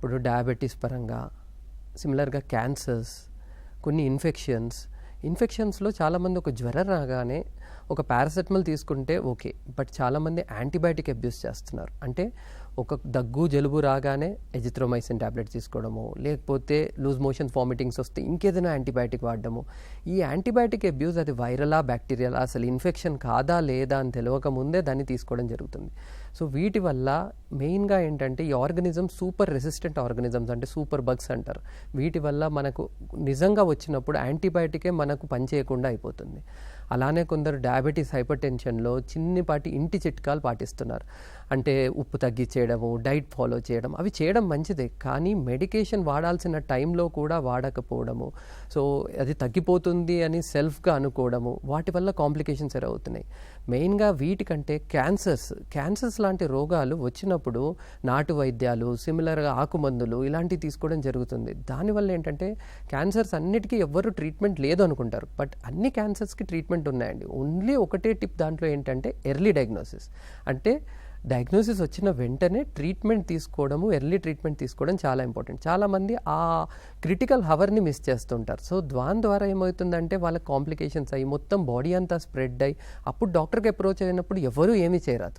ఇప్పుడు డయాబెటీస్ పరంగా, సిమిలర్గా క్యాన్సర్స్, కొన్ని ఇన్ఫెక్షన్స్లో చాలామంది ఒక జ్వరం రాగానే ఒక పారాసెటమాల్ తీసుకుంటే ఓకే, బట్ చాలామంది యాంటీబయాటిక్ అబ్యూస్ చేస్తున్నారు. అంటే ఒక దగ్గు జలుబు రాగానే ఎజిథ్రోమైసిన్ ట్యాబ్లెట్ తీసుకోవడము, లేకపోతే లూజ్ మోషన్ వామిటింగ్స్ వస్తే ఇంకేదైనా యాంటీబయాటిక్ వాడడము. ఈ యాంటీబయాటిక్ అబ్యూస్ అది వైరలా బ్యాక్టీరియలా, అసలు ఇన్ఫెక్షన్ కాదా లేదా అని తెలియక ముందే దాన్ని తీసుకోవడం జరుగుతుంది. సో వీటి వల్ల మెయిన్గా ఏంటంటే ఈ ఆర్గనిజం సూపర్ రెసిస్టెంట్ ఆర్గనిజమ్స్, అంటే సూపర్ బగ్స్ అంటారు. వీటి వల్ల మనకు నిజంగా వచ్చినప్పుడు యాంటీబయాటికే మనకు పనిచేయకుండా అయిపోతుంది. అలానే కొందరు డయాబెటీస్, హైపర్ టెన్షన్లో చిన్నపాటి ఇంటి చిట్కాలు పాటిస్తున్నారు. అంటే ఉప్పు తగ్గించేయడము, డైట్ ఫాలో చేయడం, అవి చేయడం మంచిదే, కానీ మెడికేషన్ వాడాల్సిన టైంలో కూడా వాడకపోవడము, సో అది తగ్గిపోతుంది అని సెల్ఫ్గా అనుకోవడము, వాటి వల్ల కాంప్లికేషన్స్ ఎదురవుతున్నాయి. మెయిన్గా వీటికంటే క్యాన్సర్స్ లాంటి రోగాలు వచ్చినప్పుడు నాటు వైద్యాలు, సిమిలర్గా ఆకుమందులు ఇలాంటివి తీసుకోవడం జరుగుతుంది. దానివల్ల ఏంటంటే క్యాన్సర్స్ అన్నిటికీ ఎవ్వరు ట్రీట్మెంట్ లేదు అనుకుంటారు, బట్ అన్ని క్యాన్సర్స్కి ట్రీట్మెంట్ ఉన్నాయండి. ఓన్లీ ఒకటే టిప్ దాంట్లో ఏంటంటే ఎర్లీ డయాగ్నోసిస్. అంటే డయాగ్నోసిస్ వచ్చిన వెంటనే ట్రీట్మెంట్ తీసుకోవడము, ఎర్లీ ట్రీట్మెంట్ తీసుకోవడం చాలా ఇంపార్టెంట్. చాలామంది ఆ క్రిటికల్ హవర్ని మిస్ చేస్తుంటారు. సో దాని ద్వారా ఏమవుతుందంటే వాళ్ళకి కాంప్లికేషన్స్ అయ్యి మొత్తం బాడీ అంతా స్ప్రెడ్ అయ్యి అప్పుడు డాక్టర్కి అప్రోచ్ అయినప్పుడు ఎవరు ఏమీ చేయరాదు.